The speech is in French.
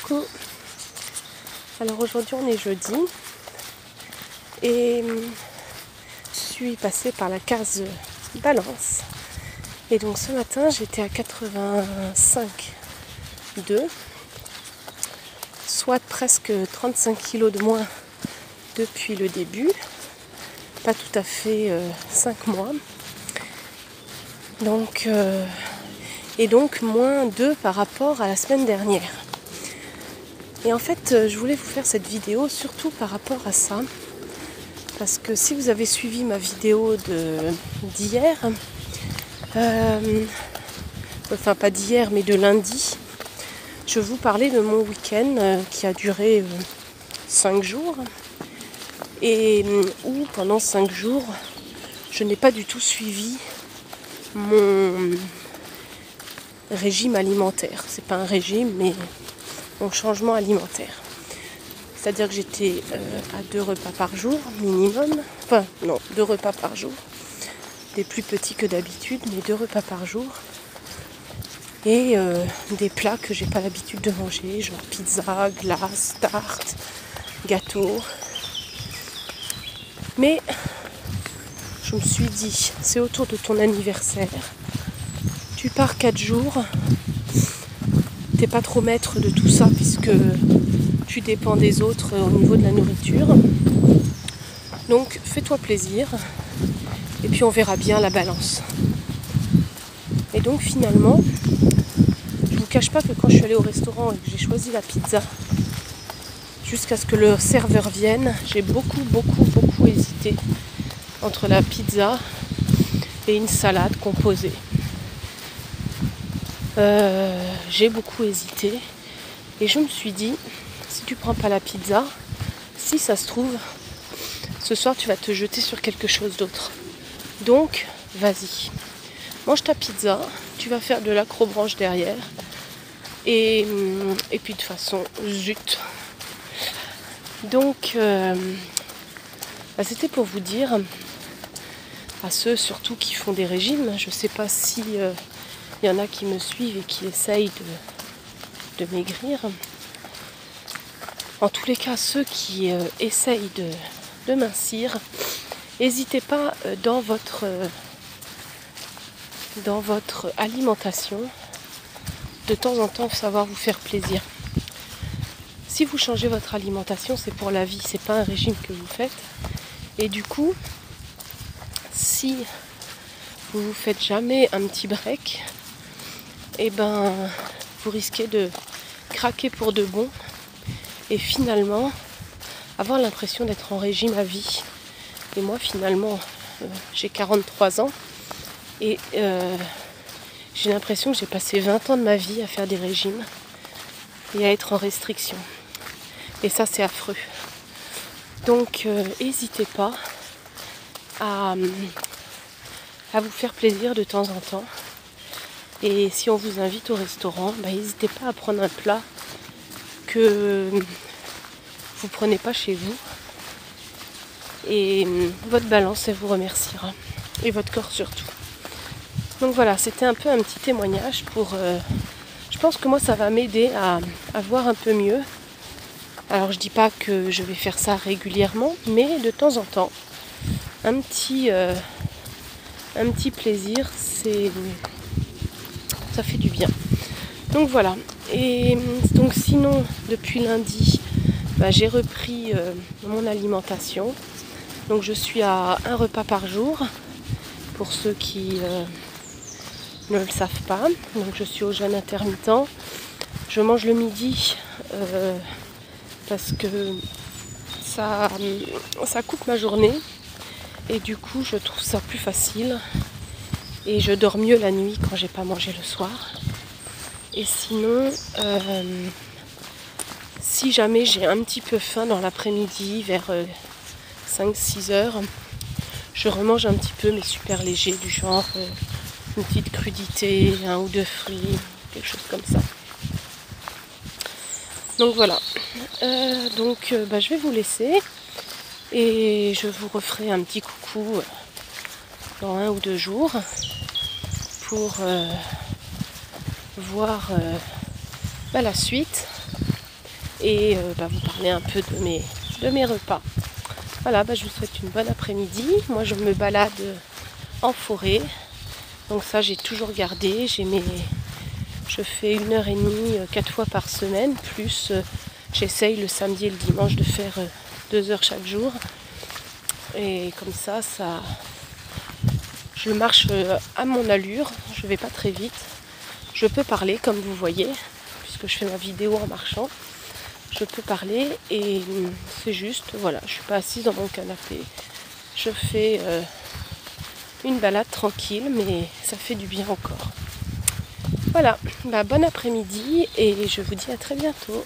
Coucou. Alors aujourd'hui on est jeudi et je suis passée par la case balance et donc ce matin j'étais à 85,2, soit presque 35 kg de moins depuis le début, pas tout à fait 5 mois. Donc et donc moins 2 par rapport à la semaine dernière. Et en fait, je voulais vous faire cette vidéo surtout par rapport à ça. Parce que si vous avez suivi ma vidéo d'hier, enfin pas d'hier mais de lundi, je vous parlais de mon week-end qui a duré 5 jours. Et où pendant 5 jours, je n'ai pas du tout suivi mon régime alimentaire. C'est pas un régime, mais mon changement alimentaire. C'est-à-dire que j'étais à 2 repas par jour minimum. Enfin, non, 2 repas par jour. Des plus petits que d'habitude, mais 2 repas par jour. Et des plats que j'ai pas l'habitude de manger, genre pizza, glace, tarte, gâteau. Mais je me suis dit, c'est autour de ton anniversaire. Tu pars 4 jours. T'es pas trop maître de tout ça puisque tu dépends des autres au niveau de la nourriture. Donc fais-toi plaisir et puis on verra bien la balance. Et donc finalement, je vous cache pas que quand je suis allée au restaurant et que j'ai choisi la pizza, jusqu'à ce que le serveur vienne, j'ai beaucoup hésité entre la pizza et une salade composée. J'ai beaucoup hésité et je me suis dit, si tu prends pas la pizza, si ça se trouve, ce soir tu vas te jeter sur quelque chose d'autre. Donc, vas-y, mange ta pizza, tu vas faire de l'acrobranche derrière et puis de toute façon, zut. Donc, c'était pour vous dire, à ceux surtout qui font des régimes, je sais pas si il y en a qui me suivent et qui essayent de maigrir. En tous les cas, ceux qui essayent de mincir, n'hésitez pas dans votre alimentation, de temps en temps, savoir vous faire plaisir. Si vous changez votre alimentation, c'est pour la vie, c'est pas un régime que vous faites. Et du coup, si vous vous faites jamais un petit break, et ben vous risquez de craquer pour de bon et finalement avoir l'impression d'être en régime à vie. Et moi finalement j'ai 43 ans et j'ai l'impression que j'ai passé 20 ans de ma vie à faire des régimes et à être en restriction. Et ça c'est affreux. Donc n'hésitez pas à vous faire plaisir de temps en temps. Et si on vous invite au restaurant, n'hésitez pas à prendre un plat que vous ne prenez pas chez vous. Et votre balance, elle vous remerciera. Et votre corps surtout. Donc voilà, c'était un peu un petit témoignage pour... je pense que moi, ça va m'aider à voir un peu mieux. Alors, je dis pas que je vais faire ça régulièrement, mais de temps en temps, un petit plaisir, ça fait du bien. Donc voilà. Et donc sinon, depuis lundi, j'ai repris mon alimentation. Donc je suis à 1 repas par jour, pour ceux qui ne le savent pas. Donc je suis au jeûne intermittent. Je mange le midi parce que ça coupe ma journée. Et du coup, je trouve ça plus facile. Et je dors mieux la nuit quand j'ai pas mangé le soir. Et sinon, si jamais j'ai un petit peu faim dans l'après-midi, vers 5-6 heures, je remange un petit peu, mais super léger, du genre une petite crudité, 1 ou 2 fruits, quelque chose comme ça. Donc voilà. Je vais vous laisser et je vous referai un petit coucou dans 1 ou 2 jours pour voir la suite et vous parler un peu de mes repas. Voilà, je vous souhaite une bonne après-midi. Moi je me balade en forêt, donc ça j'ai toujours gardé. Je fais 1h30 4 fois par semaine, plus j'essaye le samedi et le dimanche de faire 2 heures chaque jour. Et comme ça, je marche à mon allure, je vais pas très vite. Je peux parler comme vous voyez, puisque je fais ma vidéo en marchant. Je peux parler et c'est juste, voilà, je suis pas assise dans mon canapé. Je fais une balade tranquille, mais ça fait du bien encore. Voilà, bon après-midi et je vous dis à très bientôt.